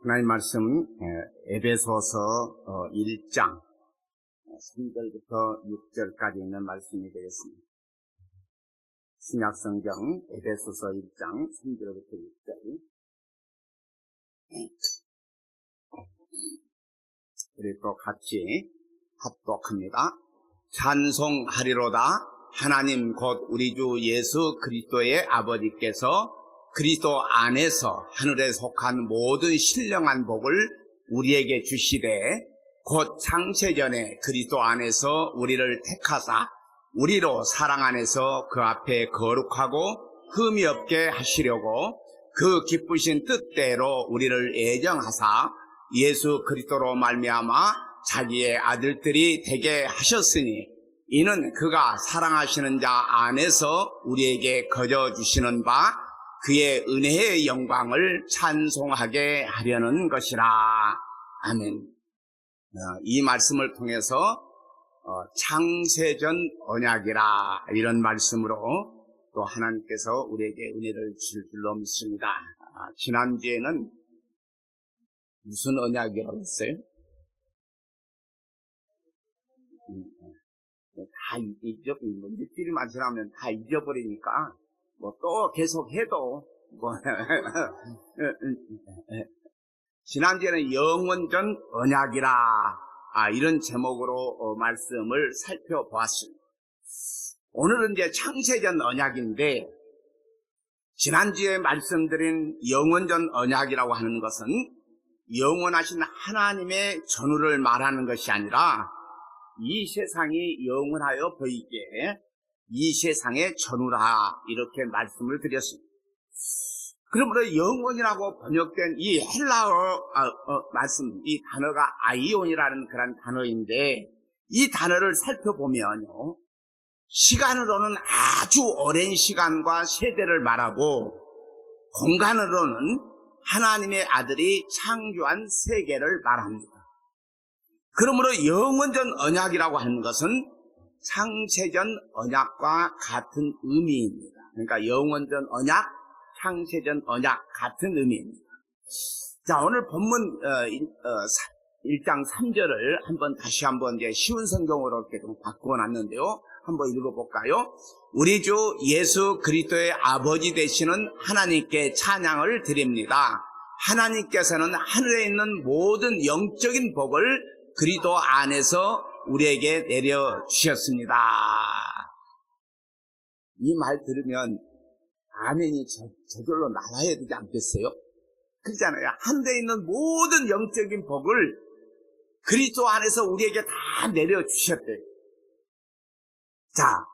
하나님 말씀 에베소서 1장 3절부터 6절까지 있는 말씀이 되겠습니다. 신약성경 에베소서 1장 3절부터 6절. 우리 또 같이 합독합니다. 찬송하리로다. 하나님 곧 우리 주 예수 그리스도의 아버지께서 그리스도 안에서 하늘에 속한 모든 신령한 복을 우리에게 주시되 곧 창세전에 그리스도 안에서 우리를 택하사 우리로 사랑 안에서 그 앞에 거룩하고 흠이 없게 하시려고 그 기쁘신 뜻대로 우리를 애정하사 예수 그리스도로 말미암아 자기의 아들들이 되게 하셨으니 이는 그가 사랑하시는 자 안에서 우리에게 거저 주시는 바 그의 은혜의 영광을 찬송하게 하려는 것이라. 아멘. 이 말씀을 통해서 창세전 언약이라 이런 말씀으로 또 하나님께서 우리에게 은혜를 주실 줄로 믿습니다. 지난주에는 무슨 언약이라고 했어요? 다 일주일만 지나면 다 잊어버리니까 또 계속 해도 지난주에는 영원전 언약이라 이런 제목으로 말씀을 살펴보았습니다. 오늘은 이제 창세전 언약인데 지난주에 말씀드린 영원전 언약이라고 하는 것은 영원하신 하나님의 전후를 말하는 것이 아니라 이 세상이 영원하여 보이게 이 세상의 전후라 이렇게 말씀을 드렸습니다. 그러므로 영원이라고 번역된 이 헬라어 말씀, 이 단어가 아이온이라는 그런 단어인데 이 단어를 살펴보면요, 시간으로는 아주 오랜 시간과 세대를 말하고 공간으로는 하나님의 아들이 창조한 세계를 말합니다. 그러므로 영원전 언약이라고 하는 것은 창세전 언약과 같은 의미입니다. 그러니까 영원전 언약, 창세전 언약 같은 의미입니다. 자, 오늘 본문 1장 3절을 다시 한번 이제 쉬운 성경으로 이렇게 좀 바꿔놨는데요. 한번 읽어볼까요? 우리 주 예수 그리스도의 아버지 되시는 하나님께 찬양을 드립니다. 하나님께서는 하늘에 있는 모든 영적인 복을 그리스도 안에서 우리에게 내려주셨습니다. 이 말 들으면 아멘이 저절로 나와야 되지 않겠어요? 그렇잖아요. 하늘에 있는 모든 영적인 복을 그리스도 안에서 우리에게 다 내려주셨대요. 자,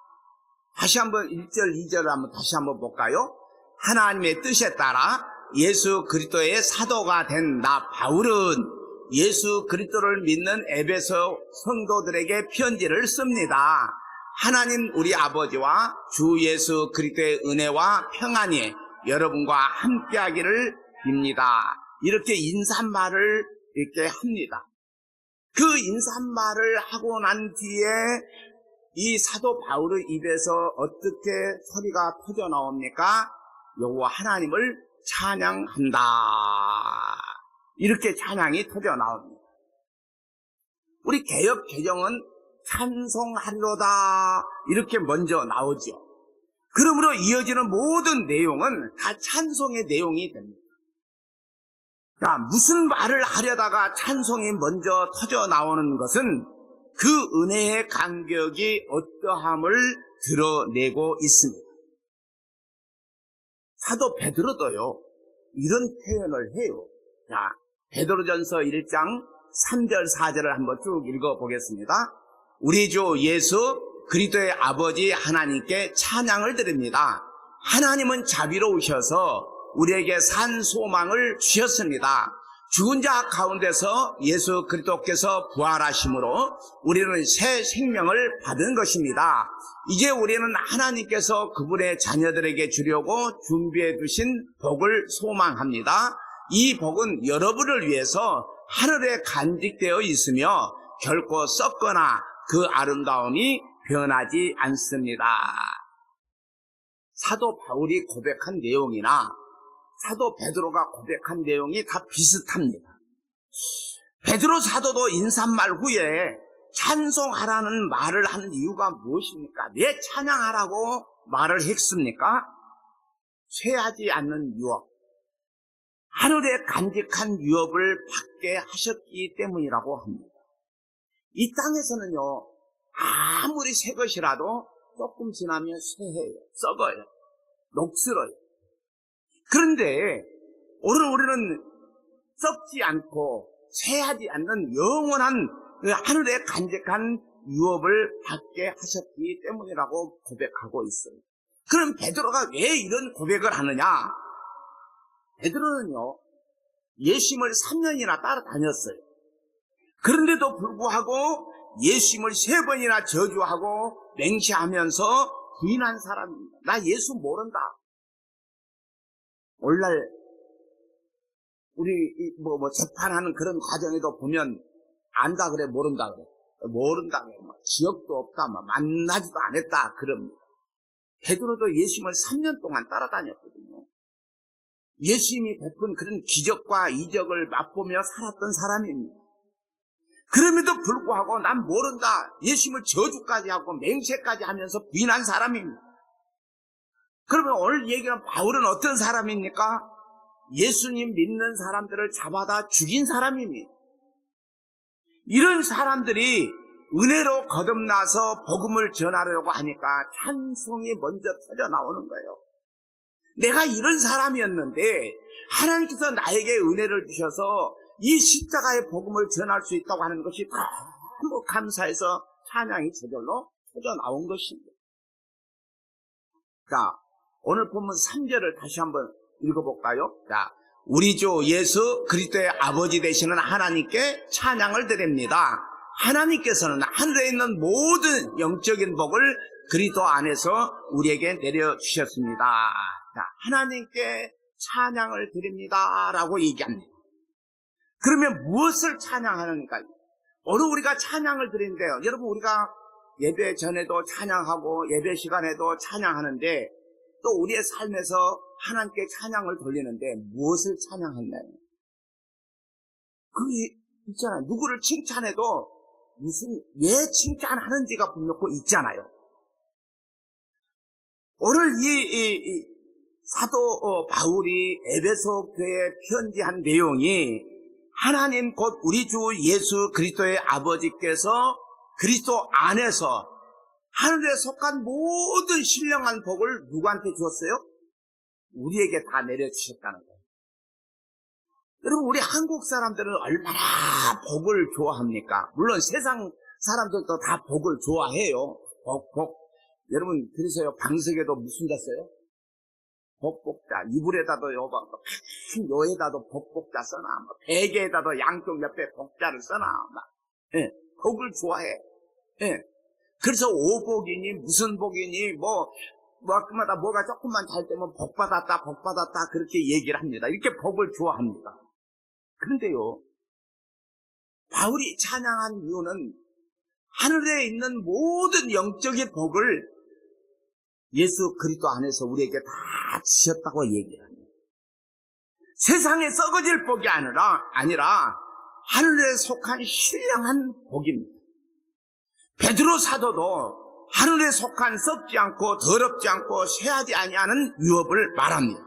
다시 한번 1절, 2절을 다시 한번 볼까요? 하나님의 뜻에 따라 예수 그리스도의 사도가 된 나 바울은 예수 그리스도를 믿는 에베소 성도들에게 편지를 씁니다. 하나님 우리 아버지와 주 예수 그리스도의 은혜와 평안이 여러분과 함께하기를 빕니다. 이렇게 인사말을 이렇게 합니다. 그 인사말을 하고 난 뒤에 이 사도 바울의 입에서 어떻게 소리가 터져 나옵니까? 여호와 하나님을 찬양한다. 이렇게 찬양이 터져 나옵니다. 우리 개역 개정은 찬송하리로다 이렇게 먼저 나오죠. 그러므로 이어지는 모든 내용은 다 찬송의 내용이 됩니다. 자, 무슨 말을 하려다가 찬송이 먼저 터져 나오는 것은 그 은혜의 간격이 어떠함을 드러내고 있습니다. 사도 베드로도요, 이런 표현을 해요. 자, 베드로전서 1장 3절 4절을 한번 쭉 읽어보겠습니다. 우리 주 예수 그리스도의 아버지 하나님께 찬양을 드립니다. 하나님은 자비로우셔서 우리에게 산 소망을 주셨습니다. 죽은 자 가운데서 예수 그리스도께서 부활하심으로 우리는 새 생명을 받은 것입니다. 이제 우리는 하나님께서 그분의 자녀들에게 주려고 준비해 두신 복을 소망합니다. 이 복은 여러분을 위해서 하늘에 간직되어 있으며 결코 썩거나 그 아름다움이 변하지 않습니다. 사도 바울이 고백한 내용이나 사도 베드로가 고백한 내용이 다 비슷합니다. 베드로 사도도 인사말 후에 찬송하라는 말을 한 이유가 무엇입니까? 왜 찬양하라고 말을 했습니까? 쇠하지 않는 유업, 하늘의 간직한 유업을 받게 하셨기 때문이라고 합니다. 이 땅에서는요, 아무리 새 것이라도 조금 지나면 쇠해요, 썩어요, 녹슬어요. 그런데 오늘 우리는 썩지 않고 쇠하지 않는 영원한 그 하늘의 간직한 유업을 받게 하셨기 때문이라고 고백하고 있어요. 그럼 베드로가 왜 이런 고백을 하느냐? 베드로는요, 예수님을 3년이나 따라다녔어요. 그런데도 불구하고 예수님을 3번이나 저주하고 맹세하면서 부인한 사람입니다. 나 예수 모른다. 오늘날 우리 재판하는 그런 과정에도 보면 안다 그래, 모른다 그래, 모른다 그래, 기억도 없다, 만나지도 안 했다 그럽니다. 베드로도 예수님을 3년 동안 따라다녔거든요. 예수님이 베푼 그런 기적과 이적을 맛보며 살았던 사람입니다. 그럼에도 불구하고 난 모른다, 예수님을 저주까지 하고 맹세까지 하면서 부인한 사람입니다. 그러면 오늘 얘기하는 바울은 어떤 사람입니까? 예수님 믿는 사람들을 잡아다 죽인 사람입니다. 이런 사람들이 은혜로 거듭나서 복음을 전하려고 하니까 찬송이 먼저 터져 나오는 거예요. 내가 이런 사람이었는데 하나님께서 나에게 은혜를 주셔서 이 십자가의 복음을 전할 수 있다고 하는 것이 너무 감사해서 찬양이 저절로 터져 나온 것입니다. 자, 오늘 본문 3절을 다시 한번 읽어볼까요? 자, 우리 주 예수 그리스도의 아버지 되시는 하나님께 찬양을 드립니다. 하나님께서는 하늘에 있는 모든 영적인 복을 그리스도 안에서 우리에게 내려주셨습니다. 자, 하나님께 찬양을 드립니다 라고 얘기합니다. 그러면 무엇을 찬양하는가요? 오늘 우리가 찬양을 드리는데요, 여러분, 우리가 예배 전에도 찬양하고 예배 시간에도 찬양하는데 또 우리의 삶에서 하나님께 찬양을 돌리는데 무엇을 찬양하나요? 그게 있잖아요. 누구를 칭찬해도 무슨 왜 칭찬하는지가 분명히 있잖아요. 오늘 이 사도 바울이 에베소 교회에 편지한 내용이 하나님 곧 우리 주 예수 그리스도의 아버지께서 그리스도 안에서 하늘에 속한 모든 신령한 복을 누구한테 주었어요? 우리에게 다 내려주셨다는 거예요. 여러분, 우리 한국 사람들은 얼마나 복을 좋아합니까? 물론 세상 사람들도 다 복을 좋아해요. 복. 여러분, 그래서요, 방석에도 무슨 자 써요? 복복자. 이불에다도요, 큰 요에다도 복복자 써놔. 베개에다도 양쪽 옆에 복자를 써놔. 예, 복을 좋아해. 예. 그래서 오복이니 무슨 복이니 그마다 뭐가 조금만 잘 되면 복 받았다 그렇게 얘기를 합니다. 이렇게 복을 좋아합니다. 그런데요, 바울이 찬양한 이유는 하늘에 있는 모든 영적인 복을 예수 그리스도 안에서 우리에게 다 주셨다고 얘기를 합니다. 세상에 썩어질 복이 아니라 하늘에 속한 신령한 복입니다. 베드로 사도도 하늘에 속한 썩지 않고 더럽지 않고 쇠하지 아니하는 유업을 말합니다.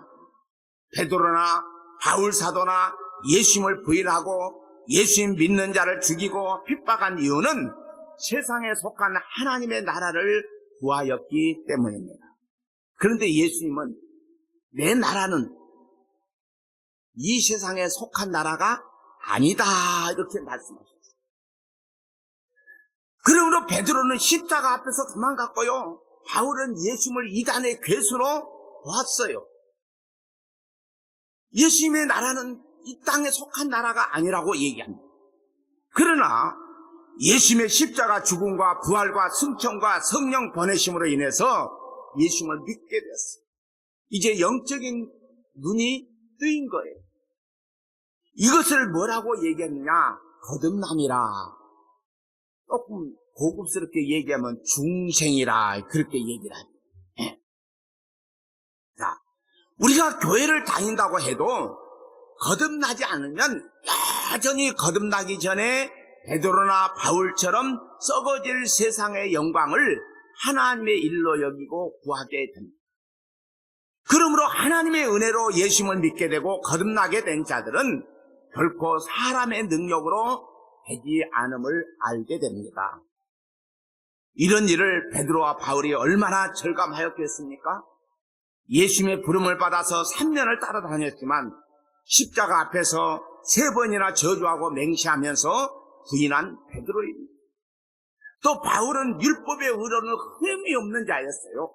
베드로나 바울 사도나 예수님을 부인하고 예수님 믿는 자를 죽이고 핍박한 이유는 세상에 속한 하나님의 나라를 구하였기 때문입니다. 그런데 예수님은 내 나라는 이 세상에 속한 나라가 아니다 이렇게 말씀하셨어요. 그러므로 베드로는 십자가 앞에서 도망갔고요, 바울은 예수님을 이단의 괴수로 보았어요. 예수님의 나라는 이 땅에 속한 나라가 아니라고 얘기합니다. 그러나 예수님의 십자가 죽음과 부활과 승천과 성령 보내심으로 인해서 예수님을 믿게 됐어요. 이제 영적인 눈이 뜨인 거예요. 이것을 뭐라고 얘기했느냐? 거듭남이라. 조금 고급스럽게 얘기하면 중생이라 그렇게 얘기를 합니다. 자, 우리가 교회를 다닌다고 해도 거듭나지 않으면 여전히 거듭나기 전에 베드로나 바울처럼 썩어질 세상의 영광을 하나님의 일로 여기고 구하게 됩니다. 그러므로 하나님의 은혜로 예수님을 믿게 되고 거듭나게 된 자들은 결코 사람의 능력으로 되지 않음을 알게 됩니다. 이런 일을 베드로와 바울이 얼마나 절감하였겠습니까? 예수님의 부름을 받아서 3년을 따라다녔지만 십자가 앞에서 3번이나 저주하고 맹세하면서 부인한 베드로입니다. 또 바울은 율법의 의로는 흠이 없는 자였어요.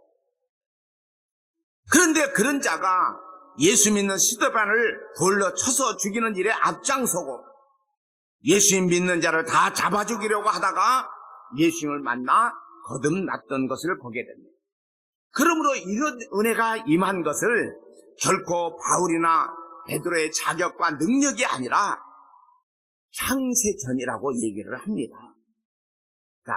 그런데 그런 자가 예수 믿는 스데반을 돌로 쳐서 죽이는 일에 앞장서고 예수님 믿는 자를 다 잡아 죽이려고 하다가 예수님을 만나 거듭났던 것을 보게 됩니다. 그러므로 이런 은혜가 임한 것을 결코 베드로의 자격과 능력이 아니라 창세전이라고 얘기를 합니다. 자,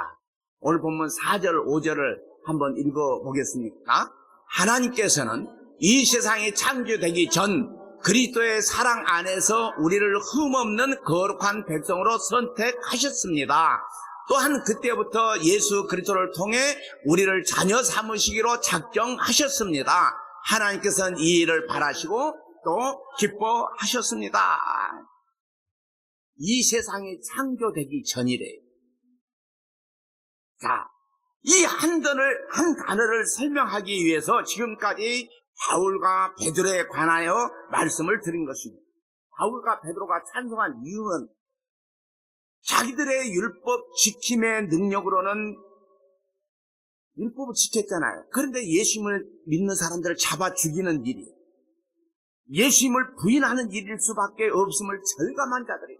오늘 본문 4절, 5절을 한번 읽어보겠습니까? 하나님께서는 이 세상이 창조되기 전 그리스도의 사랑 안에서 우리를 흠없는 거룩한 백성으로 선택하셨습니다. 또한 그때부터 예수 그리스도를 통해 우리를 자녀 삼으시기로 작정하셨습니다. 하나님께서는 이 일을 바라시고 또 기뻐하셨습니다. 이 세상이 창조되기 전이래요. 자, 이 한 단어를 설명하기 위해서 지금까지 바울과 베드로에 관하여 말씀을 드린 것입니다. 바울과 베드로가 찬송한 이유는 자기들의 율법 지킴의 능력으로는 율법을 지켰잖아요. 그런데 예수님을 믿는 사람들을 잡아 죽이는 일이, 예수님을 부인하는 일일 수밖에 없음을 절감한 자들이,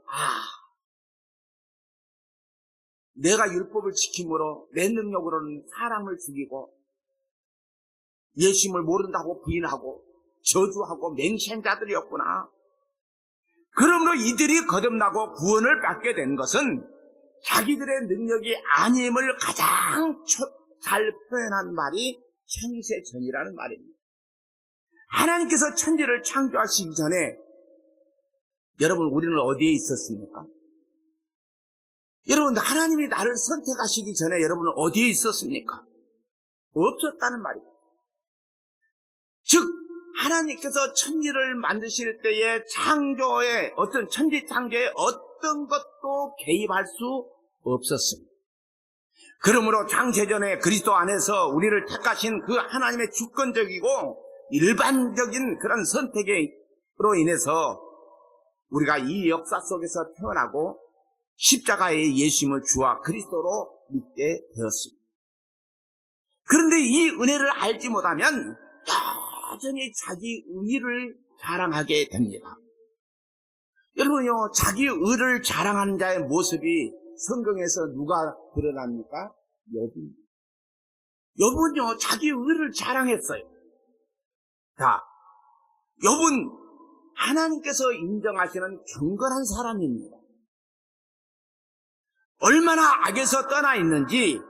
내가 율법을 지킴으로 내 능력으로는 사람을 죽이고 예수님을 모른다고 부인하고 저주하고 맹세한 자들이었구나. 그러므로 이들이 거듭나고 구원을 받게 된 것은 자기들의 능력이 아님을 가장 잘 표현한 말이 창세전이라는 말입니다. 하나님께서 천지를 창조하시기 전에 여러분, 우리는 어디에 있었습니까? 여러분, 하나님이 나를 선택하시기 전에 여러분은 어디에 있었습니까? 없었다는 말입니다. 즉, 하나님께서 천지를 만드실 때의 창조에, 천지 창조에 어떤 것도 개입할 수 없었습니다. 그러므로 창세전에 그리스도 안에서 우리를 택하신 그 하나님의 주권적이고 일반적인 그런 선택으로 인해서 우리가 이 역사 속에서 태어나고 십자가의 예수님을 주와 그리스도로 믿게 되었습니다. 그런데 이 은혜를 알지 못하면 여전히 자기 의를 자랑하게 됩니다. 여러분요, 자기 의를 자랑하는 자의 모습이 성경에서 누가 드러납니까? 욥은요, 자기 의를 자랑했어요. 자, 욥은 하나님께서 인정하시는 경건한 사람입니다. 얼마나 악에서 떠나 있는지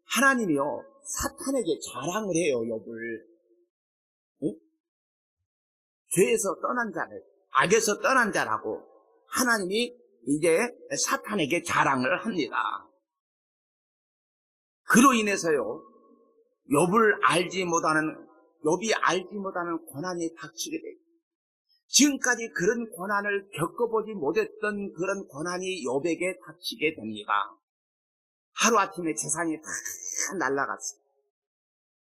하나님이요, 사탄에게 자랑을 해요, 욥을. 응? 죄에서 떠난 자를, 악에서 떠난 자라고 하나님이 이제 사탄에게 자랑을 합니다. 그로 인해서요, 욥이 알지 못하는 고난이 닥치게 돼요. 지금까지 그런 고난을 겪어보지 못했던 그런 고난이 욥에게 닥치게 됩니다. 하루아침에 재산이 다 날아갔어요.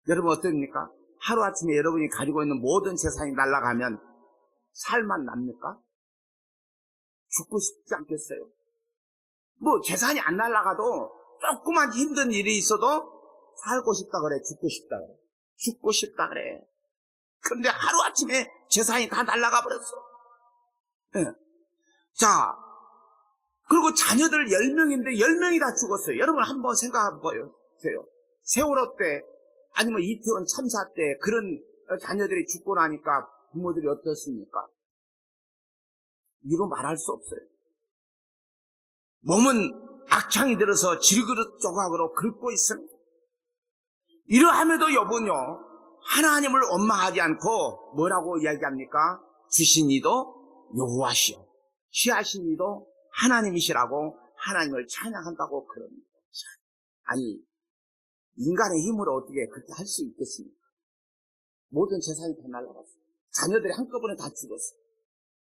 여러분 어떻습니까? 하루아침에 여러분이 가지고 있는 모든 재산이 날아가면 살만 납니까? 죽고 싶지 않겠어요? 뭐 재산이 안 날아가도 조그만 힘든 일이 있어도 살고 싶다 그래, 죽고 싶다 그래. 죽고 싶다 그래. 그런데 하루아침에 재산이 다 날아가 버렸어. 네. 자, 그리고 자녀들 10명인데 10명이 다 죽었어요. 여러분 한번 생각해 보세요. 세월호 때 아니면 이태원 참사 때 그런 자녀들이 죽고 나니까 부모들이 어떻습니까? 이거 말할 수 없어요. 몸은 악창이 들어서 질그릇 조각으로 긁고 있습니다. 이러함에도 욥은요, 하나님을 원망하지 않고 뭐라고 이야기합니까? 주신 이도 여호와시오, 취하신 이도 하나님이시라고 하나님을 찬양한다고 그럽니다. 아니, 인간의 힘으로 어떻게 그렇게 할 수 있겠습니까? 모든 재산이 다 날아갔어요. 자녀들이 한꺼번에 다 죽었어요.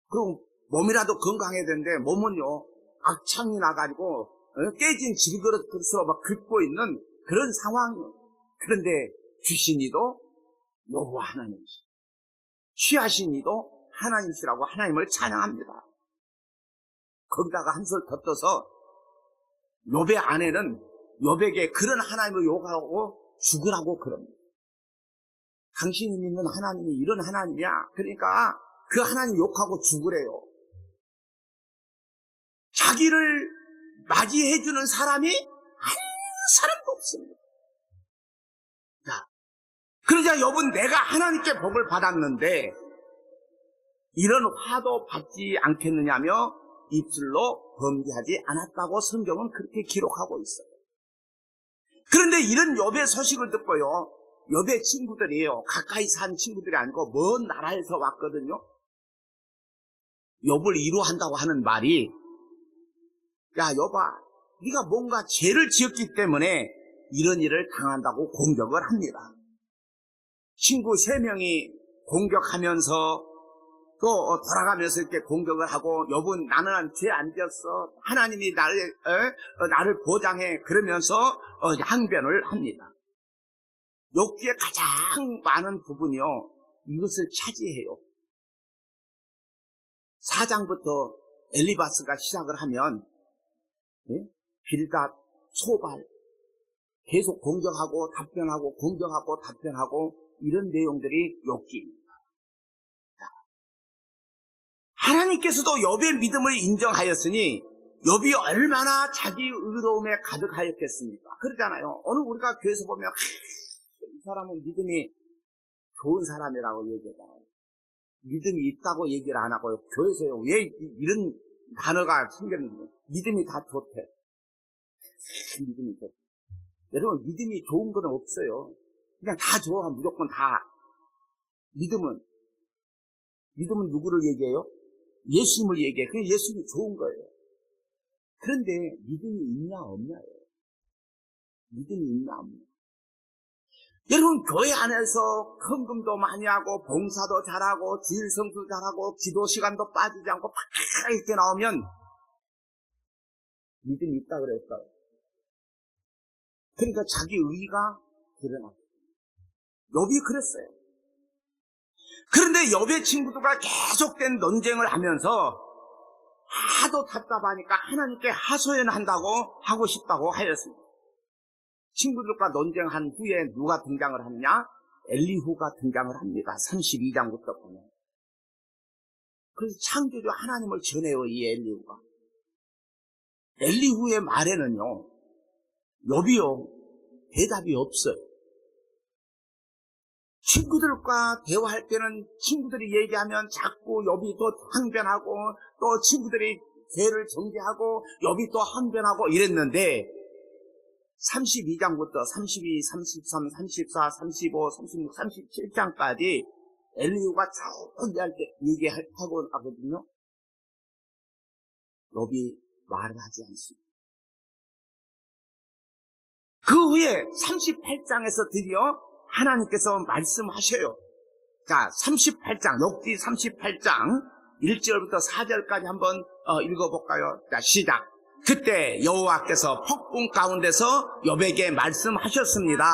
그럼 몸이라도 건강해야 되는데 몸은요, 악창이 나가지고 깨진 질그릇으로 막 긁고 있는 그런 상황이에요. 그런데 주신 이도 여호와 하나님이시오, 취하신 이도 하나님이시라고 하나님을 찬양합니다. 거기다가 한술 더 떠서 욥의 아내는 욥에게 그런 하나님을 욕하고 죽으라고 그럽니다. 당신이 믿는 하나님이 이런 하나님이야. 그러니까 그 하나님 욕하고 죽으래요. 자기를 맞이해주는 사람이 한 사람도 없습니다. 자, 그러자 욥은 내가 하나님께 복을 받았는데 이런 화도 받지 않겠느냐며 입술로 범죄하지 않았다고 성경은 그렇게 기록하고 있어요. 그런데 이런 욥의 소식을 듣고요, 욥의 친구들이에요. 가까이 산 친구들이 아니고 먼 나라에서 왔거든요. 욥을 위로한다고 하는 말이, 야 욥아, 네가 뭔가 죄를 지었기 때문에 이런 일을 당한다고 공격을 합니다. 친구 3명이 공격하면서 또 돌아가면서 이렇게 공격을 하고, 욥은 나는 죄 안 지었어, 하나님이 나를 보장해, 그러면서 항변을 합니다. 욥기의 가장 많은 부분이요, 이것을 차지해요. 4장부터 엘리바스가 시작을 하면 빌닷, 소발 계속 공격하고 답변하고 공격하고 답변하고 이런 내용들이 욥기입니다. 하나님께서도 욥의 믿음을 인정하였으니 욥이 얼마나 자기 의로움에 가득하였겠습니까? 그러잖아요. 오늘 우리가 교회에서 보면 이 사람은 믿음이 좋은 사람이라고 얘기해요. 믿음이 있다고 얘기를 안 하고요. 교회에서요, 왜 이런 단어가 생겼는지. 믿음이 다 좋대. 믿음이 좋대. 여러분, 믿음이 좋은 건 없어요. 그냥 다 좋아. 무조건 다. 믿음은 누구를 얘기해요? 예수님을 얘기해. 그냥 예수님이 좋은 거예요. 그런데 믿음이 있냐 없냐예요. 믿음이 있냐 없냐. 여러분, 교회 안에서 헌금도 많이 하고 봉사도 잘하고 주일성수도 잘하고 기도 시간도 빠지지 않고 팍 이렇게 나오면 믿음이 있다 그랬어요. 그러니까 자기 의가 드러나요. 욥이 그랬어요. 그런데 욥의 친구들과 계속된 논쟁을 하면서 하도 답답하니까 하나님께 하소연한다고 하고 싶다고 하였습니다. 친구들과 논쟁한 후에 누가 등장을 하느냐? 엘리후가 등장을 합니다. 32장부터 보면. 그래서 창조주 하나님을 전해요, 이 엘리후가. 엘리후의 말에는요, 욥이요, 대답이 없어요. 친구들과 대화할 때는 친구들이 얘기하면 자꾸 욥이 또 항변하고, 또 친구들이 죄를 정죄하고 욥이 또 항변하고 이랬는데 32장부터 32, 33, 34, 35, 36, 37장까지 엘리후가 쭉 얘기하고 하거든요. 욥이 말을 하지 않습니다. 그 후에 38장에서 드디어 하나님께서 말씀하셔요. 자, 38장, 욥기 38장 1절부터 4절까지 한번 읽어볼까요? 자, 시작. 그때 여호와께서 폭풍 가운데서 욥에게 말씀하셨습니다.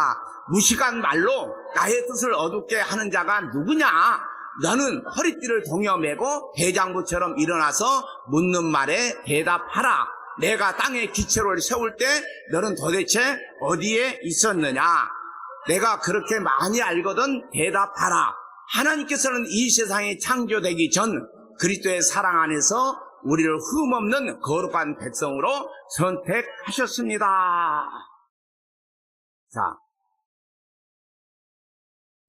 무식한 말로 나의 뜻을 어둡게 하는 자가 누구냐? 너는 허리띠를 동여매고 대장부처럼 일어나서 묻는 말에 대답하라. 내가 땅에 기초를 세울 때 너는 도대체 어디에 있었느냐? 내가 그렇게 많이 알거든 대답하라. 하나님께서는 이 세상이 창조되기 전 그리스도의 사랑 안에서 우리를 흠없는 거룩한 백성으로 선택하셨습니다. 자,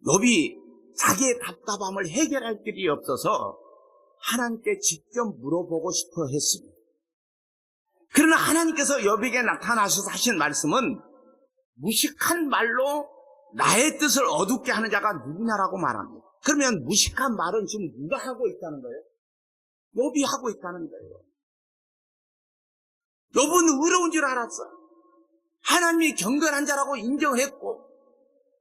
욥이 자기의 답답함을 해결할 길이 없어서 하나님께 직접 물어보고 싶어 했습니다. 그러나 하나님께서 욥에게 나타나셔서 하신 말씀은 무식한 말로 나의 뜻을 어둡게 하는 자가 누구냐라고 말합니다. 그러면 무식한 말은 지금 누가 하고 있다는 거예요? 욥이 하고 있다는 거예요. 욥은 의로운 줄 알았어요. 하나님이 경건한 자라고 인정했고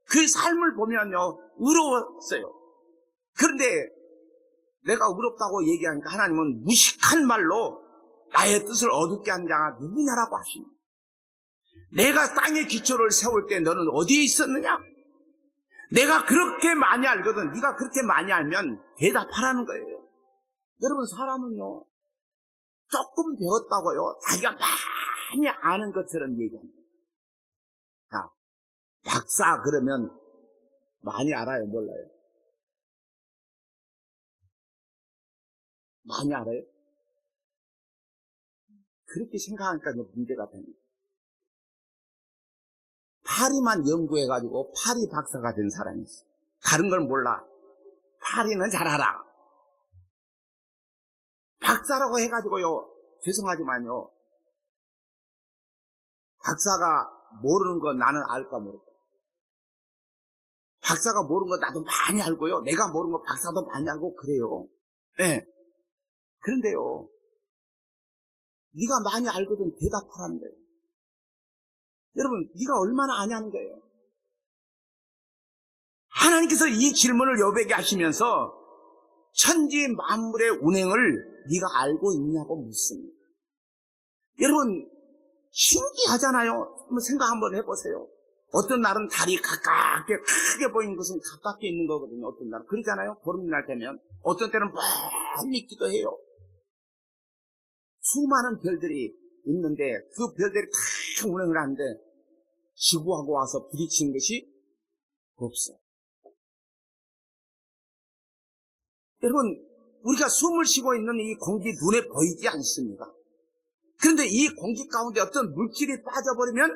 그 삶을 보면요 의로웠어요. 그런데 내가 의롭다고 얘기하니까 하나님은 무식한 말로 나의 뜻을 어둡게 한 자가 누구냐라고 하십니다. 내가 땅의 기초를 세울 때 너는 어디에 있었느냐? 내가 그렇게 많이 알거든. 네가 그렇게 많이 알면 대답하라는 거예요. 여러분 사람은요 조금 배웠다고요 자기가 많이 아는 것처럼 얘기합니다. 자, 박사 그러면 많이 알아요? 몰라요? 많이 알아요? 그렇게 생각하니까 문제가 됩니다. 파리만 연구해가지고 파리 박사가 된 사람이 있어요. 다른 걸 몰라. 파리는 잘 알아. 박사라고 해가지고요 죄송하지만요 박사가 모르는 거 나는 알까 모를까. 박사가 모르는 거 나도 많이 알고요 내가 모르는 거 박사도 많이 알고 그래요. 네. 그런데요 네가 많이 알거든 대답하라는 거예요. 여러분 네가 얼마나 아냐는 거예요. 하나님께서 이 질문을 욥에게 하시면서 천지 만물의 운행을 네가 알고 있냐고 묻습니다. 여러분 신기하잖아요. 한번 생각 한번 해보세요. 어떤 날은 달이 가깝게 크게 보이는 것은 가깝게 있는 거거든요. 어떤 날은 그러잖아요. 보름날 되면 어떤 때는 멀리 있기도 해요. 수많은 별들이 있는데 그 별들이 다 운행을 하는데 지구하고 와서 부딪히는 것이 없어요. 여러분 우리가 숨을 쉬고 있는 이 공기 눈에 보이지 않습니다. 그런데 이 공기 가운데 어떤 물질이 빠져버리면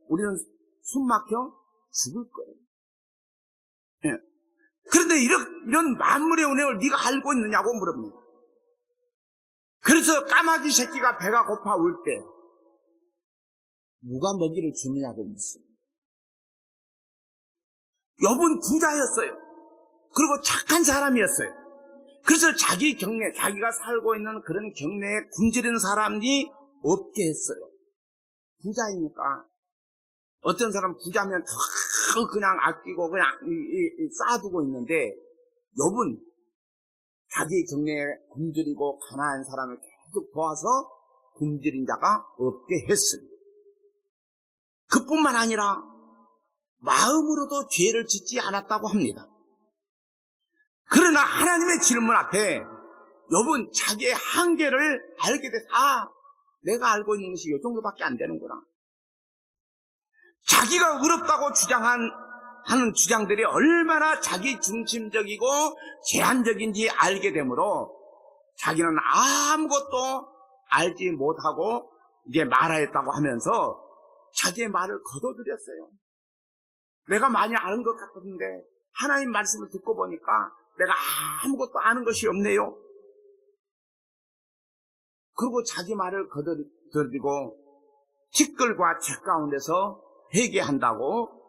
우리는 숨 막혀 죽을 거예요. 예. 그런데 이런 만물의 운행을 네가 알고 있느냐고 물어봅니다. 그래서 까마귀 새끼가 배가 고파 울 때 누가 먹이를 주느냐고 묻습니다. 욥은 부자였어요. 그리고 착한 사람이었어요. 그래서 자기 경내, 자기가 살고 있는 그런 경내에 굶주리는 사람이 없게 했어요. 부자이니까. 어떤 사람 부자면 더 그냥 아끼고 그냥 쌓아두고 있는데 욥은 자기 경내에 굶주리고 가난한 사람을 계속 도와서 굶주린 자가 없게 했습니다. 그뿐만 아니라 마음으로도 죄를 짓지 않았다고 합니다. 그러나 하나님의 질문 앞에 욥은 자기의 한계를 알게 돼서 내가 알고 있는 것이 이 정도밖에 안 되는구나. 자기가 의롭다고 하는 주장들이 얼마나 자기 중심적이고 제한적인지 알게 되므로 자기는 아무것도 알지 못하고 이제 말하였다고 하면서 자기의 말을 거둬들였어요. 내가 많이 아는 것 같은데 하나님 말씀을 듣고 보니까 내가 아무것도 아는 것이 없네요. 그리고 자기 말을 거둬들이고 티끌과 재 가운데서 회개한다고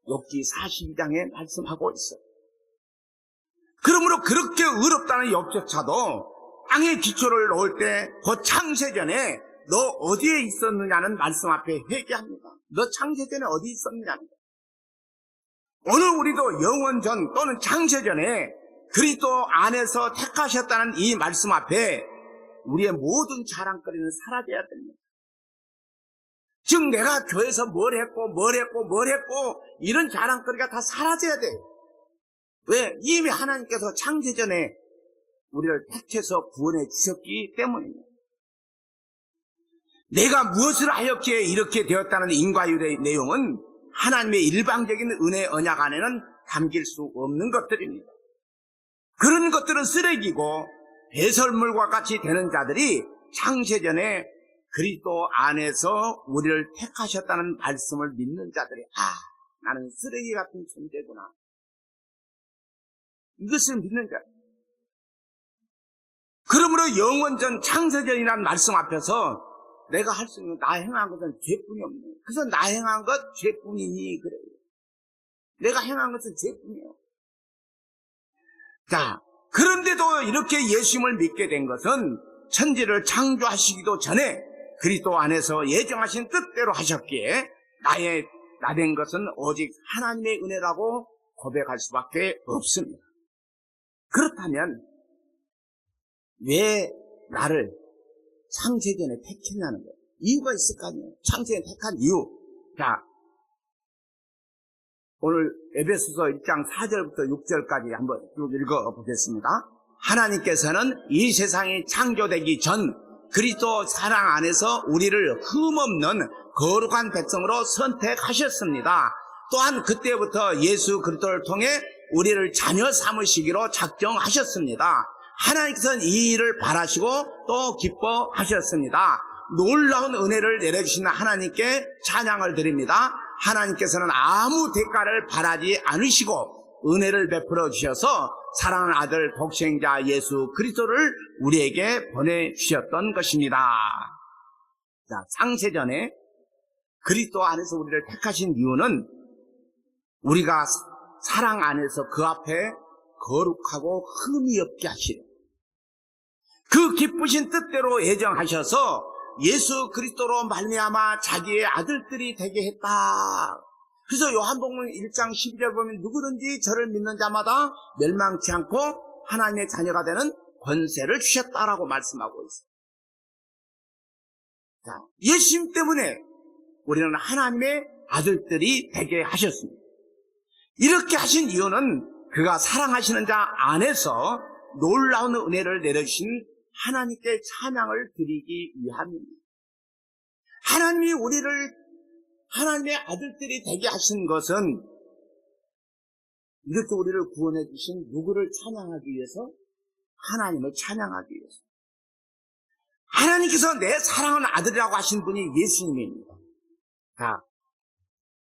욥기 42장에 말씀하고 있어요. 그러므로 그렇게 의롭다는 욥조차도 땅의 기초를 놓을 때 그 창세전에 너 어디에 있었느냐는 말씀 앞에 회개합니다. 너 창세전에 어디 있었느냐는 거예요. 오늘 우리도 영원전 또는 창세전에 그리스도 안에서 택하셨다는 이 말씀 앞에 우리의 모든 자랑거리는 사라져야 됩니다. 즉 내가 교회에서 뭘 했고 이런 자랑거리가 다 사라져야 돼요. 왜? 이미 하나님께서 창세전에 우리를 택해서 구원해 주셨기 때문입니다. 내가 무엇을 하였기에 이렇게 되었다는 인과율의 내용은 하나님의 일방적인 은혜 언약 안에는 담길 수 없는 것들입니다. 그런 것들은 쓰레기고 배설물과 같이 되는 자들이 창세전에 그리스도 안에서 우리를 택하셨다는 말씀을 믿는 자들이 나는 쓰레기 같은 존재구나. 이것을 믿는 자. 그러므로 영원전 창세전이라는 말씀 앞에서 내가 할 수 있는 나 행한 것은 죄뿐이 없네. 그래서 나 행한 것 죄뿐이니 그래요. 내가 행한 것은 죄뿐이에요. 자, 그런데도 이렇게 예수님을 믿게 된 것은 천지를 창조하시기도 전에 그리스도 안에서 예정하신 뜻대로 하셨기에 나된 것은 오직 하나님의 은혜라고 고백할 수밖에 없습니다. 그렇다면 왜 나를 창세전에 택했냐는 거예요. 이유가 있을 거 아니에요. 창세전에 택한 이유. 자, 오늘 에베소서 1장 4절부터 6절까지 한번 쭉 읽어보겠습니다. 하나님께서는 이 세상이 창조되기 전 그리스도 사랑 안에서 우리를 흠없는 거룩한 백성으로 선택하셨습니다. 또한 그때부터 예수 그리스도를 통해 우리를 자녀 삼으시기로 작정하셨습니다. 하나님께서는 이 일을 바라시고 또 기뻐하셨습니다. 놀라운 은혜를 내려주신 하나님께 찬양을 드립니다. 하나님께서는 아무 대가를 바라지 않으시고 은혜를 베풀어 주셔서 사랑하는 아들 독생자 예수 그리스도를 우리에게 보내주셨던 것입니다. 자, 창세전에 그리스도 안에서 우리를 택하신 이유는 우리가 사랑 안에서 그 앞에 거룩하고 흠이 없게 하시는 그 기쁘신 뜻대로 예정하셔서 예수 그리스도로 말미암아 자기의 아들들이 되게 했다. 그래서 요한복음 1장 12절 보면 누구든지 저를 믿는 자마다 멸망치 않고 하나님의 자녀가 되는 권세를 주셨다라고 말씀하고 있어요. 자, 예수님 때문에 우리는 하나님의 아들들이 되게 하셨습니다. 이렇게 하신 이유는 그가 사랑하시는 자 안에서 놀라운 은혜를 내려주신 하나님께 찬양을 드리기 위함입니다. 하나님이 우리를 하나님의 아들들이 되게 하신 것은 이렇게 우리를 구원해 주신 누구를 찬양하기 위해서? 하나님을 찬양하기 위해서. 하나님께서 내 사랑하는 아들이라고 하신 분이 예수님입니다. 자,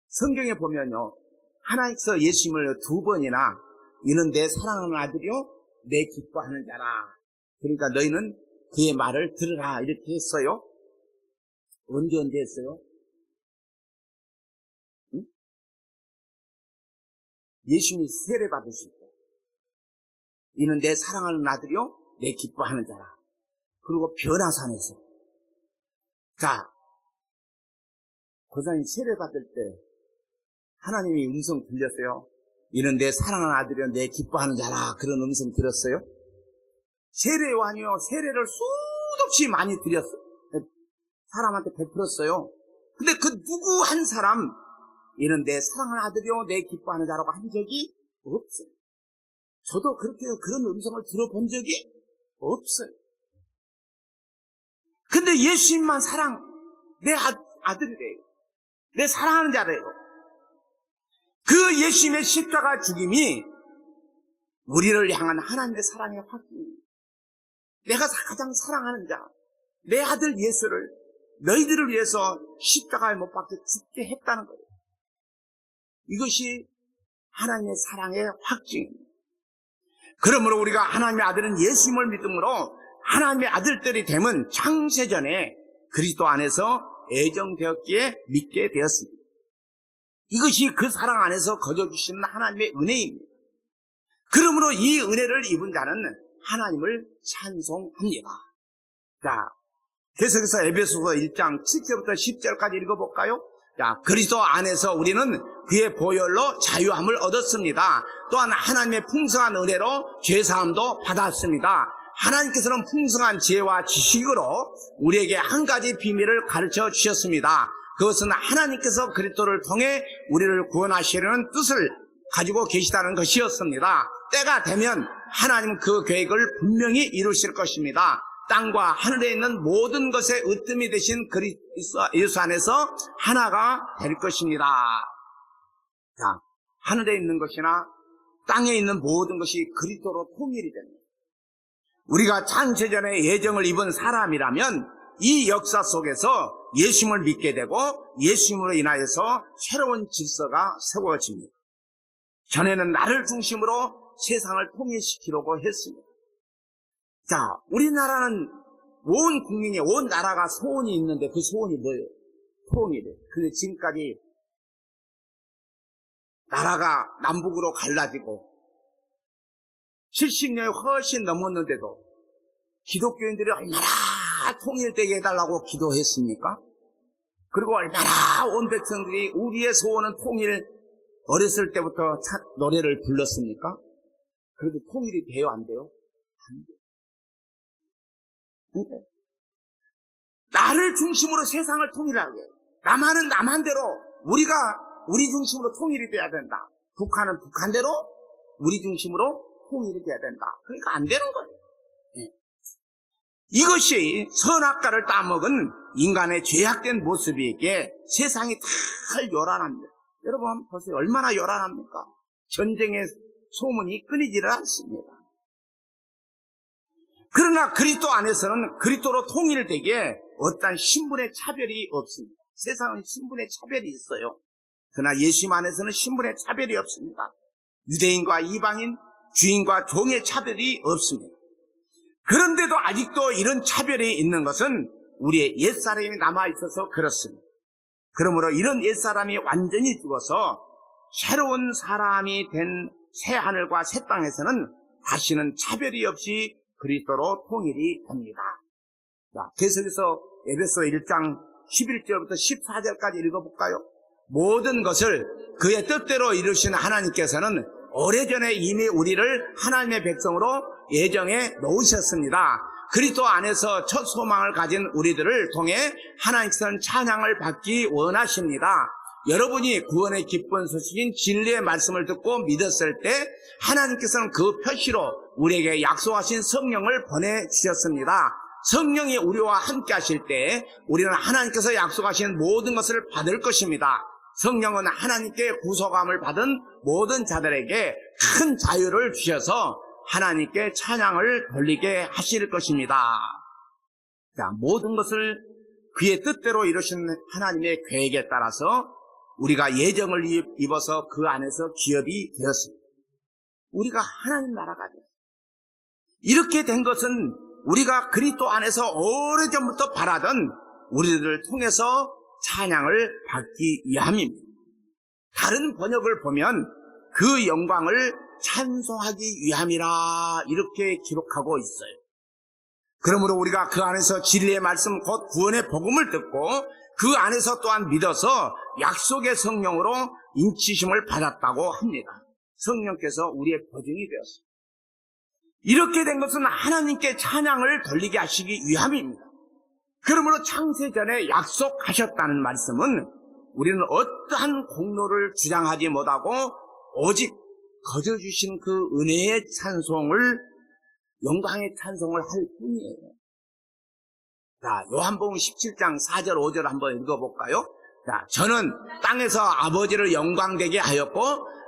성경에 보면요, 하나님께서 예수님을 두 번이나 이는 내 사랑하는 아들이요 내 기뻐하는 자라. 그러니까 너희는 그의 말을 들으라 이렇게 했어요. 언제 했어요? 응? 예수님이 세례 받으실 때 이는 내 사랑하는 아들이요 내 기뻐하는 자라. 그리고 변화산에서 자, 고사님 세례 받을 때 하나님이 음성 들렸어요? 이는 내 사랑하는 아들이요 내 기뻐하는 자라. 그런 음성 들었어요? 세례 요한이요 세례를 수도 없이 많이 드렸어요. 사람한테 베풀었어요. 근데 그 누구 한 사람 이는 내 사랑하는 아들이요 내 기뻐하는 자라고 한 적이 없어요. 저도 그렇게 그런 음성을 들어본 적이 없어요. 근데 예수님만 내 아들이래요. 내 사랑하는 자래요. 그 예수님의 십자가 죽임이 우리를 향한 하나님의 사랑의 확증입니다. 내가 가장 사랑하는 자, 내 아들 예수를 너희들을 위해서 십자가에 못 박혀 죽게 했다는 거예요. 이것이 하나님의 사랑의 확증입니다. 그러므로 우리가 하나님의 아들은 예수님을 믿음으로 하나님의 아들들이 되면 창세전에 그리스도 안에서 애정되었기에 믿게 되었습니다. 이것이 그 사랑 안에서 거저주시는 하나님의 은혜입니다. 그러므로 이 은혜를 입은 자는 하나님을 찬송합니다. 자, 계속해서 에베소서 1장 7절부터 10절까지 읽어볼까요? 자, 그리스도 안에서 우리는 그의 보혈로 자유함을 얻었습니다. 또한 하나님의 풍성한 은혜로 죄사함도 받았습니다. 하나님께서는 풍성한 지혜와 지식으로 우리에게 한 가지 비밀을 가르쳐 주셨습니다. 그것은 하나님께서 그리스도를 통해 우리를 구원하시려는 뜻을 가지고 계시다는 것이었습니다. 때가 되면 하나님은 그 계획을 분명히 이루실 것입니다. 땅과 하늘에 있는 모든 것의 으뜸이 되신 그리스도 예수 안에서 하나가 될 것입니다. 자, 하늘에 있는 것이나 땅에 있는 모든 것이 그리스도로 통일이 됩니다. 우리가 창세전에 예정을 입은 사람이라면 이 역사 속에서 예수님을 믿게 되고 예수님으로 인하여서 새로운 질서가 세워집니다. 전에는 나를 중심으로 세상을 통일시키려고 했습니다. 자, 우리나라는 온 국민이, 온 나라가 소원이 있는데 그 소원이 뭐예요? 통일이에요. 근데 지금까지 나라가 남북으로 갈라지고 70년이 훨씬 넘었는데도 기독교인들이 얼마나 통일되게 해달라고 기도했습니까? 그리고 얼마나 온 백성들이 우리의 소원은 통일, 어렸을 때부터 노래를 불렀습니까? 그래도 통일이 돼요, 안 돼요? 안 돼요. 나를 중심으로 세상을 통일하게, 남한은 남한대로 우리가 우리 중심으로 통일이 돼야 된다. 북한은 북한대로 우리 중심으로 통일이 돼야 된다. 그러니까 안 되는 거예요. 이것이 선악과를 따먹은 인간의 죄악된 모습이기에 세상이 다 요란합니다. 여러분 한번 보세요. 얼마나 요란합니까? 전쟁의 소문이 끊이지를 않습니다. 그러나 그리스도 안에서는 그리스도로 통일되기에 어떠한 신분의 차별이 없습니다. 세상은 신분의 차별이 있어요. 그러나 예수님 안에서는 신분의 차별이 없습니다. 유대인과 이방인, 주인과 종의 차별이 없습니다. 그런데도 아직도 이런 차별이 있는 것은 우리의 옛사람이 남아있어서 그렇습니다. 그러므로 이런 옛사람이 완전히 죽어서 새로운 사람이 된 새 하늘과 새 땅에서는 다시는 차별이 없이 그리스도로 통일이 됩니다. 자, 계속해서 에베소 1장 11절부터 14절까지 읽어볼까요? 모든 것을 그의 뜻대로 이루신 하나님께서는 오래전에 이미 우리를 하나님의 백성으로 예정해 놓으셨습니다. 그리스도 안에서 첫 소망을 가진 우리들을 통해 하나님께서는 찬양을 받기 원하십니다. 여러분이 구원의 기쁜 소식인 진리의 말씀을 듣고 믿었을 때 하나님께서는 그 표시로 우리에게 약속하신 성령을 보내주셨습니다. 성령이 우리와 함께 하실 때 우리는 하나님께서 약속하신 모든 것을 받을 것입니다. 성령은 하나님께 구속함을 받은 모든 자들에게 큰 자유를 주셔서 하나님께 찬양을 돌리게 하실 것입니다. 자, 모든 것을 그의 뜻대로 이루신 하나님의 계획에 따라서 우리가 예정을 입어서 그 안에서 기업이 되었습니다. 우리가 하나님 나라가 되었습니다. 이렇게 된 것은 우리가 그리스도 안에서 오래전부터 바라던 우리들을 통해서 찬양을 받기 위함입니다. 다른 번역을 보면 그 영광을 찬송하기 위함이라 이렇게 기록하고 있어요. 그러므로 우리가 그 안에서 진리의 말씀 곧 구원의 복음을 듣고 그 안에서 또한 믿어서 약속의 성령으로 인치심을 받았다고 합니다. 성령께서 우리의 보증이 되었습니다. 이렇게 된 것은 하나님께 찬양을 돌리게 하시기 위함입니다. 그러므로 창세전에 약속하셨다는 말씀은 우리는 어떠한 공로를 주장하지 못하고 오직 거저 주신 그 은혜의 찬송을, 영광의 찬송을 할 뿐이에요. 자, 요한복음 17장 4절 5절 한번 읽어볼까요? 자, 저는 땅에서 아버지를 영광되게 하였고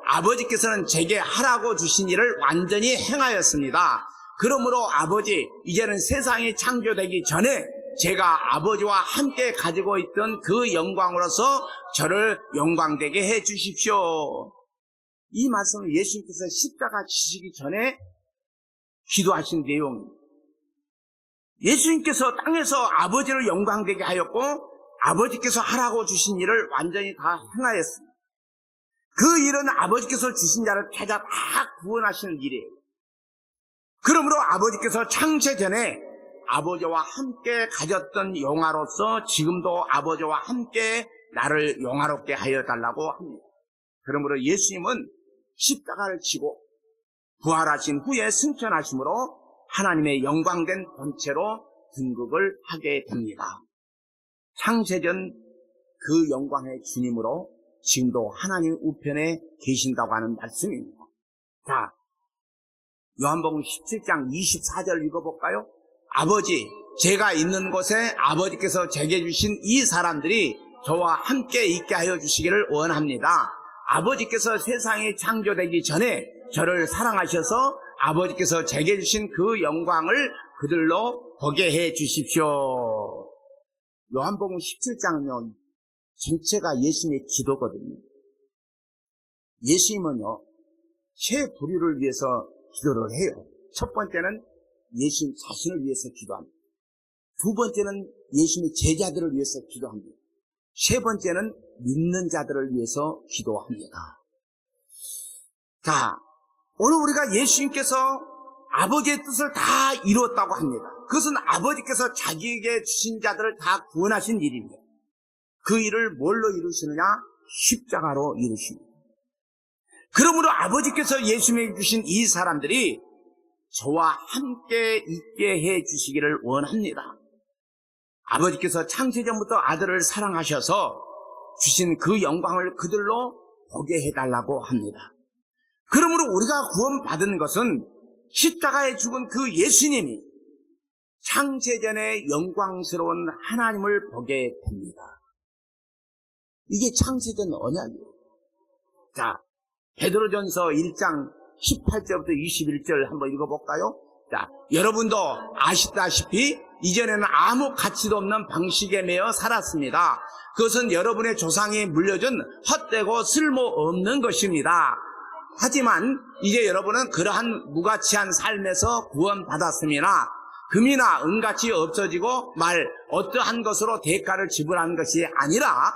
아버지께서는 제게 하라고 주신 일을 완전히 행하였습니다. 그러므로 아버지, 이제는 세상이 창조되기 전에 제가 아버지와 함께 가지고 있던 그 영광으로서 저를 영광되게 해 주십시오. 이 말씀은 예수님께서 십자가 지시기 전에 기도하신 내용입니다. 예수님께서 땅에서 아버지를 영광되게 하였고 아버지께서 하라고 주신 일을 완전히 다 행하였습니다. 그 일은 아버지께서 주신 자를 찾아 다 구원하시는 일이에요. 그러므로 아버지께서 창세 전에 아버지와 함께 가졌던 영화로서 지금도 아버지와 함께 나를 영화롭게 하여 달라고 합니다. 그러므로 예수님은 십자가를 지고 부활하신 후에 승천하심으로 하나님의 영광된 본체로 등극을 하게 됩니다. 창세전 그 영광의 주님으로 지금도 하나님 우편에 계신다고 하는 말씀입니다. 자, 요한복음 17장 24절 읽어볼까요? 아버지, 제가 있는 곳에 아버지께서 제게 주신 이 사람들이 저와 함께 있게 하여 주시기를 원합니다. 아버지께서 세상이 창조되기 전에 저를 사랑하셔서 아버지께서 제게 주신 그 영광을 그들로 보게 해 주십시오. 요한복음 17장은요, 전체가 예수님의 기도거든요. 예수님은요, 세 부류를 위해서 기도를 해요. 첫 번째는 예수님 자신을 위해서 기도합니다. 두 번째는 예수님의 제자들을 위해서 기도합니다. 세 번째는 믿는 자들을 위해서 기도합니다. 자, 오늘 우리가 예수님께서 아버지의 뜻을 다 이루었다고 합니다. 그것은 아버지께서 자기에게 주신 자들을 다 구원하신 일입니다. 그 일을 뭘로 이루시느냐? 십자가로 이루십니다. 그러므로 아버지께서 예수님에게 주신 이 사람들이 저와 함께 있게 해 주시기를 원합니다. 아버지께서 창세전부터 아들을 사랑하셔서 주신 그 영광을 그들로 보게 해달라고 합니다. 그러므로 우리가 구원받은 것은 십자가에 죽은 그 예수님이 창세전의 영광스러운 하나님을 보게 됩니다. 이게 창세전 언약이에요. 자, 베드로전서 1장 18절부터 21절 한번 읽어볼까요? 자, 여러분도 아시다시피 이전에는 아무 가치도 없는 방식에 매여 살았습니다. 그것은 여러분의 조상이 물려준 헛되고 쓸모없는 것입니다. 하지만 이제 여러분은 그러한 무가치한 삶에서 구원받았습니다. 금이나 은같이 없어지고 말 어떠한 것으로 대가를 지불하는 것이 아니라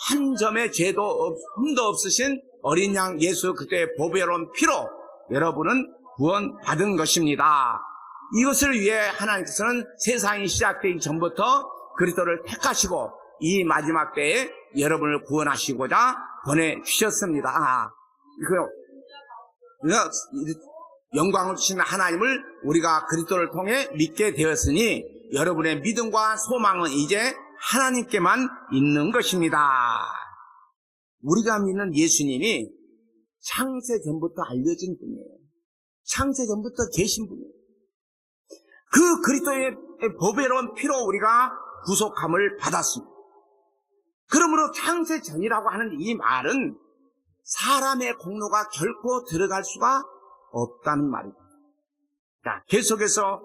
한 점의 흠도 없으신 어린 양 예수 그리스도의 보배로운 피로 여러분은 구원받은 것입니다. 이것을 위해 하나님께서는 세상이 시작되기 전부터 그리스도를 택하시고 이 마지막 때에 여러분을 구원하시고자 보내주셨습니다. 영광을 주신 하나님을 우리가 그리스도를 통해 믿게 되었으니 여러분의 믿음과 소망은 이제 하나님께만 있는 것입니다. 우리가 믿는 예수님이 창세 전부터 알려진 분이에요. 창세 전부터 계신 분이에요. 그 그리스도의 보배로운 피로 우리가 구속함을 받았습니다. 그러므로 창세 전이라고 하는 이 말은 사람의 공로가 결코 들어갈 수가 없다는 말입니다. 자, 계속해서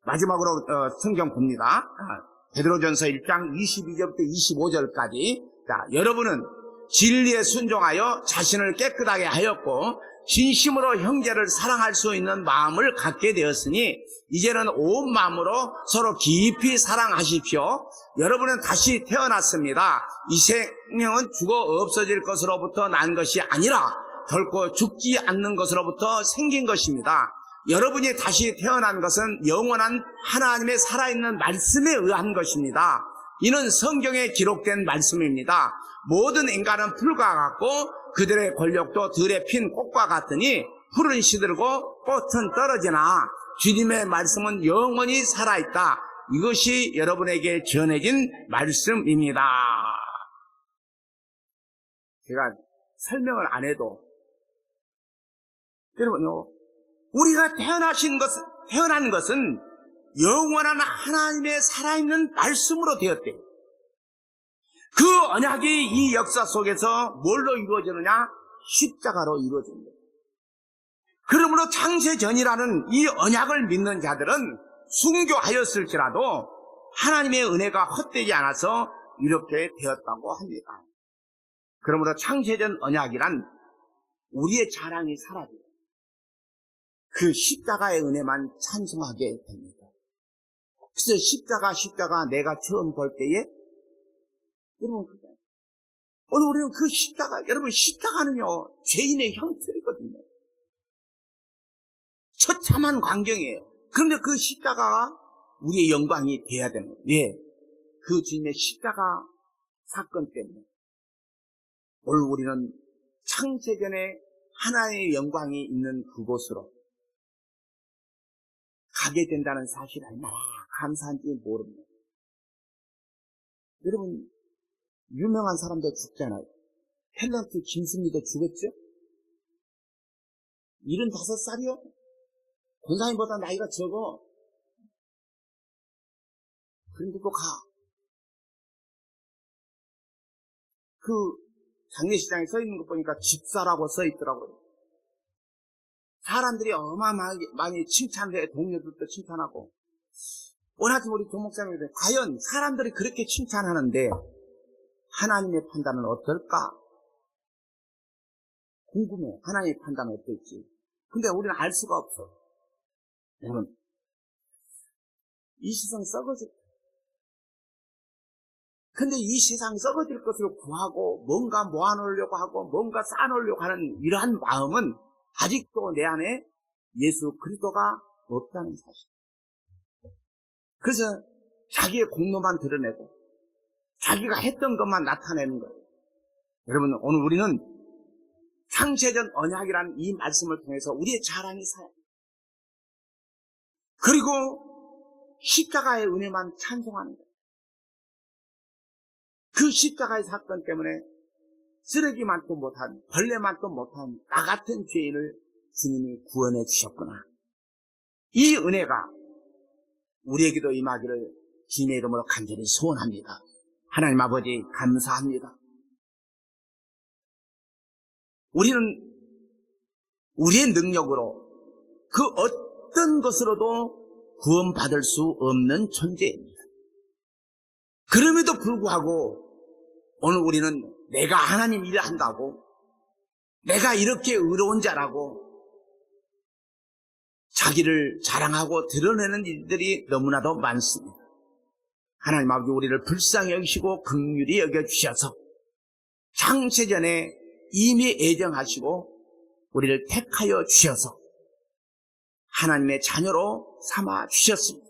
마지막으로 성경 봅니다. 베드로전서 1장 22절부터 25절까지. 자, 여러분은 진리에 순종하여 자신을 깨끗하게 하였고 진심으로 형제를 사랑할 수 있는 마음을 갖게 되었으니 이제는 온 마음으로 서로 깊이 사랑하십시오. 여러분은 다시 태어났습니다. 이 생명은 죽어 없어질 것으로부터 난 것이 아니라 결코 죽지 않는 것으로부터 생긴 것입니다. 여러분이 다시 태어난 것은 영원한 하나님의 살아있는 말씀에 의한 것입니다. 이는 성경에 기록된 말씀입니다. 모든 인간은 풀과 같고 그들의 권력도 들에 핀 꽃과 같으니 풀은 시들고 꽃은 떨어지나 주님의 말씀은 영원히 살아있다. 이것이 여러분에게 전해진 말씀입니다. 제가 설명을 안 해도 여러분요, 우리가 태어난 것은 영원한 하나님의 살아있는 말씀으로 되었대요. 그 언약이 이 역사 속에서 뭘로 이루어지느냐? 십자가로 이루어집니다. 그러므로 창세전이라는 이 언약을 믿는 자들은 순교하였을지라도 하나님의 은혜가 헛되지 않아서 이렇게 되었다고 합니다. 그러므로 창세전 언약이란 우리의 자랑이 사라져요. 그 십자가의 은혜만 찬송하게 됩니다. 그래서 십자가 내가 처음 볼 때에 여러분, 오늘 우리는 그 십자가, 여러분 십자가는요 죄인의 형틀이거든요. 처참한 광경이에요. 그런데 그 십자가가 우리의 영광이 돼야 되는 거예요. 예, 그 주님의 십자가 사건 때문에 오늘 우리는 창세전에 하나님의 영광이 있는 그곳으로 가게 된다는 사실을 얼마나 감사한지 모릅니다. 여러분, 유명한 사람도 죽잖아요. 탤런트 김승리도 죽었죠? 75살이요? 권사님보다 나이가 적어. 그런데도 가. 그 장례식장에 서 있는 거 보니까 집사라고 서 있더라고요. 사람들이 어마어마하게 많이 칭찬해. 동료들도 칭찬하고. 오늘 아침 우리 조목사님이 과연 사람들이 그렇게 칭찬하는데 하나님의 판단은 어떨까? 궁금해. 하나님의 판단은 어떨지. 근데 우리는 알 수가 없어. 여러분, 이 세상 썩어질 거예요. 근데 이 세상 썩어질 것을 구하고 뭔가 모아놓으려고 하고 뭔가 쌓아놓으려고 하는 이러한 마음은 아직도 내 안에 예수 그리스도가 없다는 사실. 그래서 자기의 공로만 드러내고 자기가 했던 것만 나타내는 거예요. 여러분, 오늘 우리는 창세전 언약이라는 이 말씀을 통해서 우리의 자랑이 사야 돼요. 그리고 십자가의 은혜만 찬송하는 거예요. 그 십자가의 사건 때문에 쓰레기만도 못한, 벌레만도 못한 나 같은 죄인을 주님이 구원해 주셨구나. 이 은혜가 우리에게도 임하기를 주님의 이름으로 간절히 소원합니다. 하나님 아버지 감사합니다. 우리는 우리의 능력으로 그 어떤 것으로도 구원받을 수 없는 존재입니다. 그럼에도 불구하고 오늘 우리는 내가 하나님 일을 한다고, 내가 이렇게 의로운 자라고 자기를 자랑하고 드러내는 일들이 너무나도 많습니다. 하나님 아버지, 우리를 불쌍히 여기시고 긍휼히 여겨주셔서 창세전에 이미 애정하시고 우리를 택하여 주셔서 하나님의 자녀로 삼아 주셨습니다.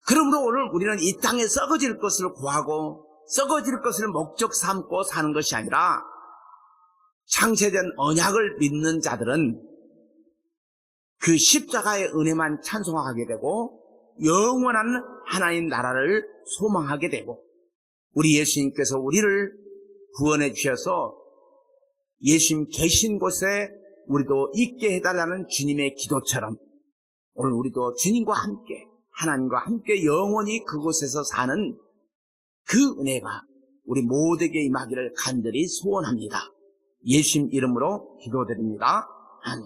그러므로 오늘 우리는 이 땅에 썩어질 것을 구하고 썩어질 것을 목적 삼고 사는 것이 아니라 창세전 언약을 믿는 자들은 그 십자가의 은혜만 찬송하게 되고 영원한 하나님 나라를 소망하게 되고, 우리 예수님께서 우리를 구원해 주셔서 예수님 계신 곳에 우리도 있게 해달라는 주님의 기도처럼 오늘 우리도 주님과 함께, 하나님과 함께 영원히 그곳에서 사는 그 은혜가 우리 모두에게 임하기를 간절히 소원합니다. 예수님 이름으로 기도드립니다. 아멘.